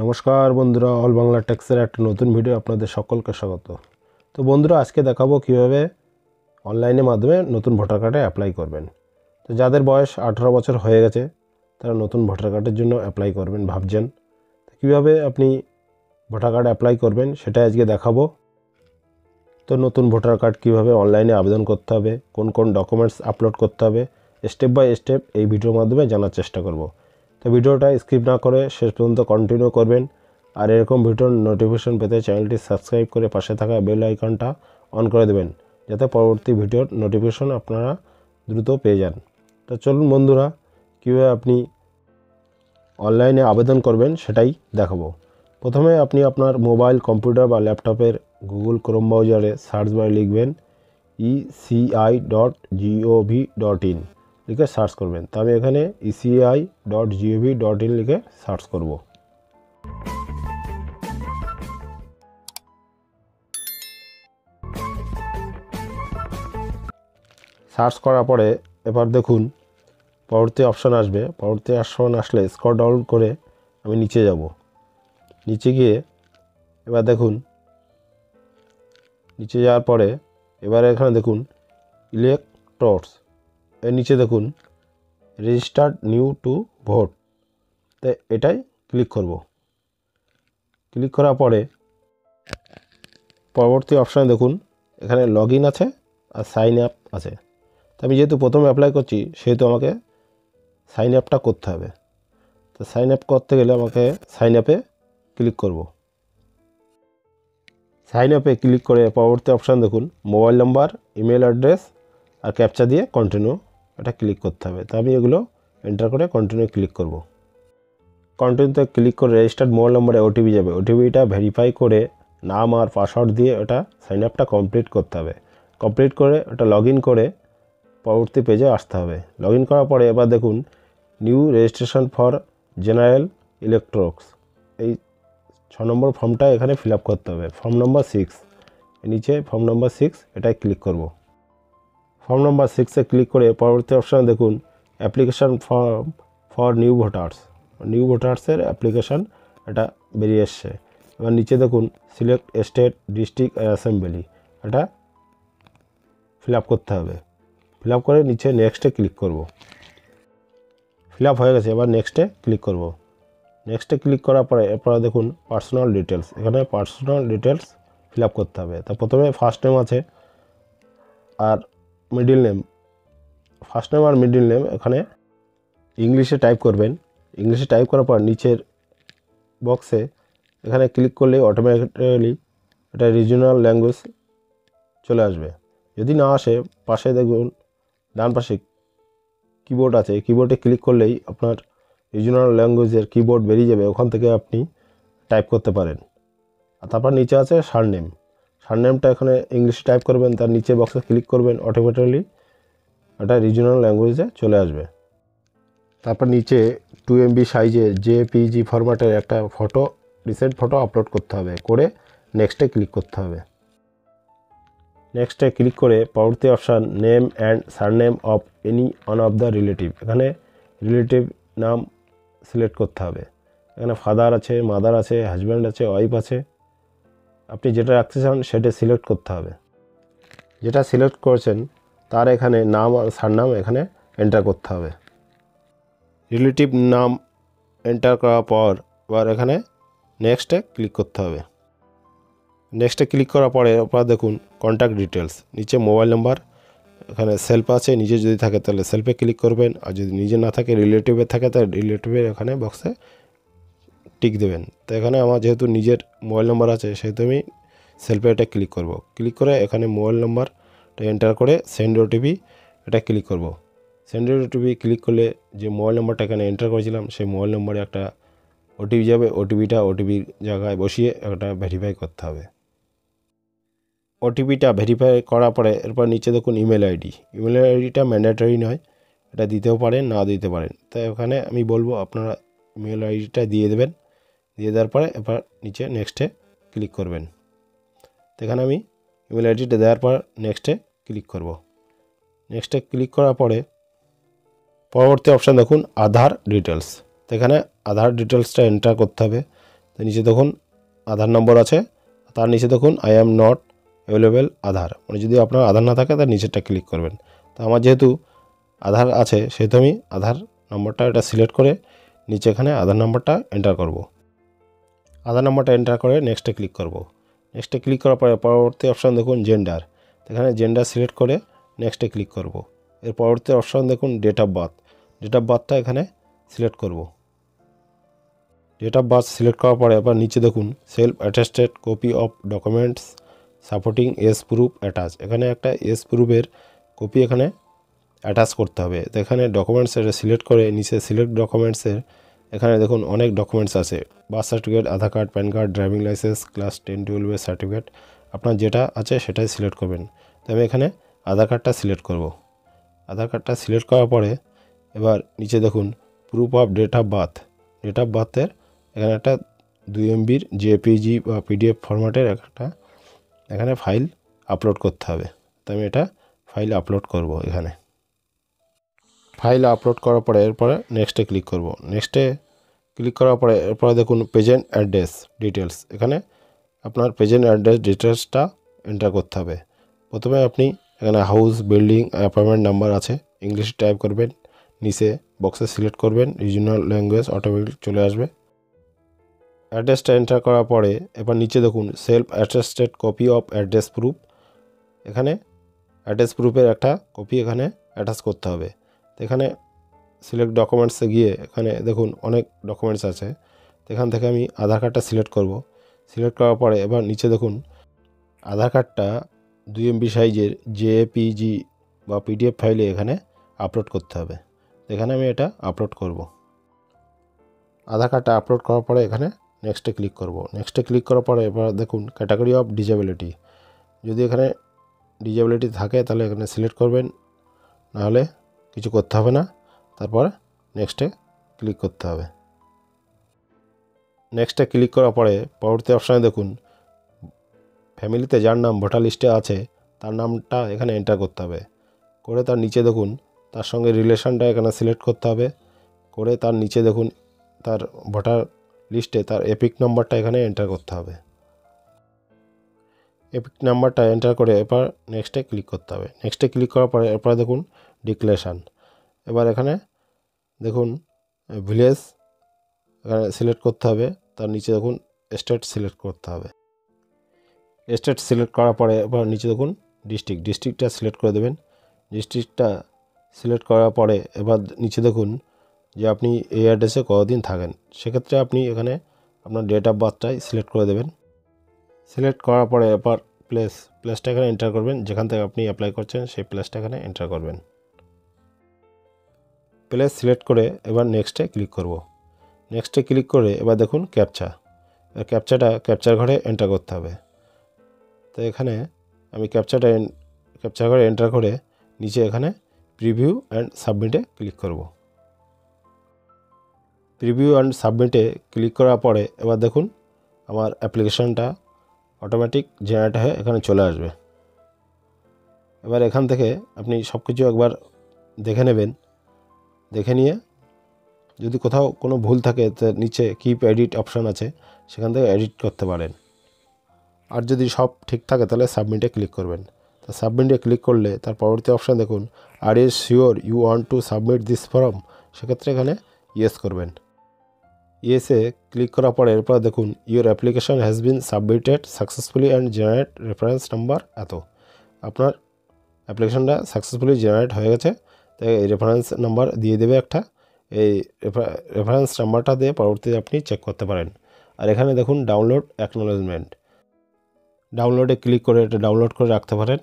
নমস্কার বন্ধুরা, অল বাংলা টেক্সের একটা নতুন ভিডিও আপনাদের সকলকে স্বাগত। তো বন্ধুরা, আজকে দেখাবো কিভাবে অনলাইনের মাধ্যমে নতুন ভোটার কার্ডে অ্যাপ্লাই করবেন। তো যাদের বয়স 18 বছর হয়ে গেছে তারা নতুন ভোটার কার্ডের জন্য অ্যাপ্লাই করবেন ভাবছেন, তো কীভাবে আপনি ভোটার কার্ড অ্যাপ্লাই করবেন সেটা আজকে দেখাবো। তো নতুন ভোটার কার্ড কীভাবে অনলাইনে আবেদন করতে হবে, কোন কোন ডকুমেন্টস আপলোড করতে হবে, স্টেপ বাই স্টেপ এই ভিডিওর মাধ্যমে জানার চেষ্টা করব। তো ভিডিওটা স্কিপ না করে শেষ পর্যন্ত কন্টিনিউ করবেন। আর এরকম ভিডিওর নোটিফিকেশন পেতে চ্যানেলটি সাবস্ক্রাইব করে পাশে থাকা বেল আইকনটা অন করে দেবেন, যাতে পরবর্তী ভিডিওর নোটিফিকেশন আপনারা দ্রুত পেয়ে যান। তো চলুন বন্ধুরা, কীভাবে আপনি অনলাইনে আবেদন করবেন সেটাই দেখাবো। প্রথমে আপনি আপনার মোবাইল, কম্পিউটার বা ল্যাপটপের গুগল ক্রোম ব্রাউজারে সার্চ বারে লিখবেন eci.gov.in লিখে সার্চ করবেন। তো আমি এখানে eci.gov.in লিখে সার্চ করব। সার্চ করার পরে এবার দেখুন পরবর্তী অপশান আসবে। পরবর্তী অপশান আসলে স্ক্রল ডাউন করে আমি নিচে যাব। নিচে গিয়ে এবার দেখুন, নিচে যাওয়ার পরে এবার এখানে দেখুন ইলেক্টরস, এর নিচে দেখুন রেজিস্টার্ড নিউ টু ভোট, তো এটাই ক্লিক করব। ক্লিক করার পরে পরবর্তী অপশানে দেখুন এখানে লগ ইন আছে আর সাইন আপ আছে। তো আমি যেহেতু প্রথমে অ্যাপ্লাই করছি সেহেতু আমাকে সাইন আপটা করতে হবে। তো সাইন আপ করতে গেলে আমাকে সাইন আপে ক্লিক করব। সাইন আপে ক্লিক করে পরবর্তী অপশান দেখুন মোবাইল নাম্বার, ইমেল অ্যাড্রেস আর ক্যাপচা দিয়ে কন্টিনিউ, এটা ক্লিক করতে হবে। তো আমি এগুলো এন্টার করে কন্টিনিউ ক্লিক করব। কন্টিনিউতে ক্লিক করে রেজিস্টার্ড মোবাইল নম্বরে ওটিপি যাবে। ওটিপিটা ভেরিফাই করে নাম আর পাসওয়ার্ড দিয়ে ওটা সাইন আপটা কমপ্লিট করতে হবে। কমপ্লিট করে ওটা লগ ইন করে পরবর্তী পেজে আসতে হবে। লগ ইন করার পরে এবার দেখুন new registration for general electronics, এই 6 নম্বর ফর্মটা এখানে ফিল আপ করতে হবে। ফর্ম নম্বর 6, নিচে ফর্ম নম্বর 6 এটাই ক্লিক করব। ফর্ম নম্বর 6-এ ক্লিক করে পরবর্তী অপশানে দেখুন application form for new voters, new ভোটার্সের অ্যাপ্লিকেশান এটা বেরিয়ে এসছে। এবার নিচে দেখুন সিলেক্ট স্টেট, ডিস্ট্রিক্ট অ্যাসেম্বলি, এটা ফিল আপ করতে হবে। ফিল আপ করে নিচে নেক্সটে ক্লিক করব। ফিল আপ হয়ে গেছে, এবার নেক্সটে ক্লিক করব। নেক্সটে ক্লিক করার পরে এরপরে দেখুন পার্সোনাল ডিটেলস, এখানে পার্সোনাল ডিটেলস ফিল আপ করতে হবে। তা প্রথমে ফার্স্ট নেম আছে আর মিডিল নেম। ফার্স্ট নেম আর মিডিল নেম এখানে ইংলিশে টাইপ করবেন। ইংলিশে টাইপ করার পর নিচের বক্সে এখানে ক্লিক করলে অটোমেটিক্যালি এটা রিজিওনাল ল্যাঙ্গুয়েজ চলে আসবে। যদি না আসে পাশে দেখুন ডান পাশে কিবোর্ড আছে, কিবোর্ডে ক্লিক করলেই আপনার রিজিওনাল ল্যাঙ্গুয়েজের কিবোর্ড বেরিয়ে যাবে, ওখান থেকে আপনি টাইপ করতে পারেন। আর তারপর নিচে আছে সারনেম। সারনেমটা এখানে ইংলিশে টাইপ করবেন, তার নিচে বক্সে ক্লিক করবেন, অটোমেটিক্যালি এটা রিজিওনাল ল্যাঙ্গুয়েজে চলে আসবে। তারপর নিচে 2 MB সাইজের জেপিজি ফরম্যাটের একটা ফটো, রিসেন্ট ফটো আপলোড করতে হবে, করে নেক্সটে ক্লিক করতে হবে। নেক্সটে ক্লিক করে পরবর্তী option name and surname of any one of the relative, এখানে রিলেটিভ নাম সিলেক্ট করতে হবে। এখানে ফাদার আছে, মাদার আছে, হাজব্যান্ড আছে, ওয়াইফ আছে, আপনি যেটা রাখতে চান সেটা সিলেক্ট করতে হবে। যেটা সিলেক্ট করেছেন তার এখানে নাম আর সারনাম এখানে এন্টার করতে হবে। রিলেটিভ নাম এন্টার করার পর এবার এখানে নেক্সটে ক্লিক করতে হবে। নেক্সটে ক্লিক করার পরে আপনারা দেখুন কন্ট্যাক্ট ডিটেলস, নিচে মোবাইল নাম্বার, এখানে সেলফ আছে, নিজে যদি থাকে তাহলে সেলফে ক্লিক করবেন, আর যদি নিজে না থাকে রিলেটিভে থাকে তাহলে রিলেটিভের এখানে বক্সে টিক দেবেন। তো এখানে আমার যেহেতু নিজের মোবাইল নাম্বার আছে সেহেতু আমি সেলফে এটা ক্লিক করব। ক্লিক করে এখানে মোবাইল নাম্বারটা এন্টার করে সেন্ড ওটিপি এটা ক্লিক করব। সেন্ড ওটিপি ক্লিক করলে যে মোবাইল নাম্বারটা এখানে এন্টার করেছিলাম সেই মোবাইল নাম্বারে একটা ওটিপি যাবে। ওটিপির জায়গায় বসিয়ে একটা ভেরিফাই করতে হবে। ওটিপিটা ভেরিফাই করার পরে এরপর নিচে দেখুন ইমেল আইডি। ইমেল আইডিটা ম্যান্ডেটরি নয়, এটা দিতেও পারেন না দিতে পারেন। তাই ওখানে আমি বলবো আপনারা ইমেল আইডিটা দিয়ে দেবেন। দিয়ে দেওয়ার পরে এবার নিচে নেক্সটে ক্লিক করবেন। তো এখানে আমি ইমেল আইডিটা দেওয়ার পর নেক্সটে ক্লিক করব। নেক্সটে ক্লিক করার পরে পরবর্তী অপশান দেখুন আধার ডিটেলস, তো এখানে আধার ডিটেলসটা এন্টার করতে হবে। তো নিচে দেখুন আধার নম্বর আছে, তার নিচে দেখুন আই অ্যাম নট অ্যাভেলেবেল আধার, মানে যদি আপনার আধার না থাকে তার নিচেরটা ক্লিক করবেন। তো আমার যেহেতু আধার আছে সেহেতু আমি আধার নম্বরটা এটা সিলেক্ট করে নিচে এখানে আধার নম্বরটা এন্টার করব। আধার নম্বরটা এন্টার করে নেক্সটে ক্লিক করব। নেক্সটে ক্লিক করার পরে পরবর্তী অপশান দেখুন জেন্ডার, এখানে জেন্ডার সিলেক্ট করে নেক্সটে ক্লিক করব। এর পরবর্তী অপশান দেখুন date of birth, date of বার্থটা এখানে সিলেক্ট করব। ডেট অফ বার্থ সিলেক্ট করার পরে আবার নিচে দেখুন self attested copy of documents supporting age proof attach, এখানে একটা এজ প্রুফের কপি এখানে অ্যাটাচ করতে হবে। তো এখানে ডকুমেন্টস এটা সিলেক্ট করে নিচে সিলেক্ট ডকুমেন্টসের এখানে দেখুন অনেক ডকুমেন্টস আছে, birth certificate, Aadhaar card, PAN card, driving licence, class 10-12 certificate, আপনার যেটা আছে সেটাই সিলেক্ট করবেন। তো আমি এখানে আধার কার্ডটা সিলেক্ট করব। আধার কার্ডটা সিলেক্ট করার পরে এবার নিচে দেখুন proof of date of birth, date of বার্থের এখানে একটা 2 MBর জেপিজি বা পিডিএফ ফরম্যাটের একটা এখানে ফাইল আপলোড করতে হবে। তো আমি এটা ফাইল আপলোড করব। এখানে ফাইল আপলোড করার পরে এরপরে নেক্সটে ক্লিক করব। নেক্সটে ক্লিক করার পরে এরপরে দেখুন প্রেজেন্ট অ্যাড্রেস ডিটেলস, এখানে আপনার প্রেজেন্ট অ্যাড্রেস ডিটেলসটা এন্টার করতে হবে। প্রথমে আপনি এখানে হাউস, বিল্ডিং, অ্যাপার্টমেন্ট নাম্বার আছে, ইংলিশে টাইপ করবেন, নিচে বক্সে সিলেক্ট করবেন, রিজিওনাল ল্যাঙ্গুয়েজ অটোমেটিক চলে আসবে। অ্যাড্রেসটা এন্টার করার পরে এবার নিচে দেখুন self attested copy of address proof, এখানে অ্যাড্রেস প্রুফের একটা কপি এখানে অ্যাটাচ করতে হবে। তো এখানে সিলেক্ট ডকুমেন্টসে গিয়ে এখানে দেখুন অনেক ডকুমেন্টস আছে, তো এখান থেকে আমি আধার কার্ডটা সিলেক্ট করব। সিলেক্ট করার পরে এবার নিচে দেখুন আধার কার্ডটা 2 MB সাইজের জেপিজি বা পিডিএফ ফাইলে এখানে আপলোড করতে হবে। এখানে আমি এটা আপলোড করব। আধার কার্ডটা আপলোড করার পরে এখানে নেক্সটে ক্লিক করব। নেক্সটে ক্লিক করার পরে এবার দেখুন ক্যাটাগরি অফ ডিসেবিলিটি, যদি এখানে ডিসেবিলিটি থাকে তাহলে এখানে সিলেক্ট করবেন, নাহলে কিছু করতে হবে না। তারপর নেক্সটে ক্লিক করতে হবে। নেক্সটে ক্লিক করার পরে পরবর্তী অপশানে দেখুন ফ্যামিলিতে যার নাম ভোটার লিস্টে আছে তার নামটা এখানে এন্টার করতে হবে। করে তার নিচে দেখুন তার সঙ্গে রিলেশনটা এখানে সিলেক্ট করতে হবে। করে তার নিচে দেখুন তার ভোটার লিস্টে তার এপিক নাম্বারটা এখানে এন্টার করতে হবে। এপিক নাম্বারটা এন্টার করে এবার নেক্সটে ক্লিক করতে হবে। নেক্সটে ক্লিক করার পরে এরপরে দেখুন ডিক্লারেশান, এবার এখানে দেখুন ভিলেজ এখানে সিলেক্ট করতে হবে, তার নিচে দেখুন স্টেট সিলেক্ট করতে হবে। স্টেট সিলেক্ট করার পরে এবার নিচে দেখুন ডিস্ট্রিক্টটা সিলেক্ট করে দেবেন। ডিস্ট্রিক্টটা সিলেক্ট করার পরে এবার নিচে দেখুন যে আপনি এই অ্যাড্রেসে কতদিন থাকেন, সেক্ষেত্রে আপনি এখানে আপনার ডেট অফ বার্থটাই সিলেক্ট করে দেবেন। সিলেক্ট করার পরে এবার প্লেসটা এখানে এন্টার করবেন, যেখান থেকে আপনি অ্যাপ্লাই করছেন সেই প্লেসটা এখানে এন্টার করবেন। প্লেস সিলেক্ট করে এবার নেক্সটে ক্লিক করব। নেক্সটে ক্লিক করে এবার দেখুন ক্যাপচাটা ক্যাপচার ঘরে এন্টার করতে হবে। তো এখানে আমি ক্যাপচার ঘরে এন্টার করে নিচে এখানে প্রিভিউ অ্যান্ড সাবমিটে ক্লিক করব। প্রিভিউ অ্যান্ড সাবমিটে ক্লিক করার পরে এবার দেখুন আমার অ্যাপ্লিকেশনটা অটোমেটিক জেনারেট হয়ে এখানে চলে আসবে। এবার এখান থেকে আপনি সব কিছু একবার দেখে নেবেন, দেখে নিয়ে যদি কোথাও কোনো ভুল থাকে তো নিচে কিপ এডিট অপশান আছে, সেখান থেকে এডিট করতে পারেন। আর যদি সব ঠিক থাকে তাহলে সাবমিটে ক্লিক করবেন। তো সাবমিটে ক্লিক করলে তার পরবর্তী অপশান দেখুন are is sure you want to submit this form, সেক্ষেত্রে এখানে ইয়েস করবেন। ইয়েসে ক্লিক করার পরে এরপর দেখুন your application has been submitted successfully and generate reference number এত, আপনার অ্যাপ্লিকেশনটা সাকসেসফুলি জেনারেট হয়ে গেছে। তাই এই রেফারেন্স নাম্বার দিয়ে দেবে একটা, এই রেফারেন্স নাম্বারটা দিয়ে পরবর্তীতে আপনি চেক করতে পারেন। আর এখানে দেখুন ডাউনলোড অ্যাকনোলেজমেন্ট, ডাউনলোডে ক্লিক করে এটা ডাউনলোড করে রাখতে পারেন।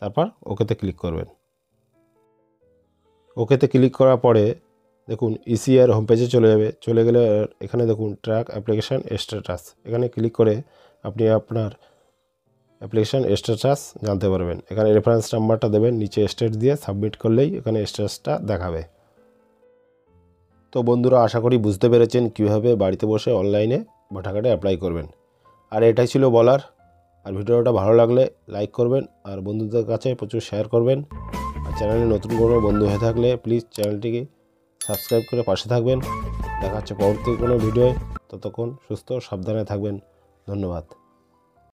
তারপর ওকেতে ক্লিক করবেন। ওকেতে ক্লিক করার পরে দেখুন ইসিআর হোম পেজে চলে গেলে এখানে দেখুন ট্র্যাক অ্যাপ্লিকেশান স্ট্যাটাস, এখানে ক্লিক করে আপনি আপনার অ্যাপ্লিকেশান স্ট্যাটাস জানতে পারবেন। এখানে রেফারেন্স নাম্বারটা দেবেন, নিচে স্টেট দিয়ে সাবমিট করলেই এখানে স্ট্যাটাসটা দেখাবে। তো বন্ধুরা আশা করি বুঝতে পেরেছেন কীভাবে বাড়িতে বসে অনলাইনে ভোটার কার্ডে অ্যাপ্লাই করবেন। আর এটাই ছিল বলার। আর ভিডিওটা ভালো লাগলে লাইক করবেন, আর বন্ধুদের কাছে প্রচুর শেয়ার করবেন। আর চ্যানেলে নতুন কোনো বন্ধু হয়ে থাকলে প্লিজ চ্যানেলটিকে সাবস্ক্রাইব করে পাশে থাকবেন। দেখা হচ্ছে পরবর্তী কোনো ভিডিওয়। ততক্ষণ সুস্থ সাবধানে থাকবেন। ধন্যবাদ।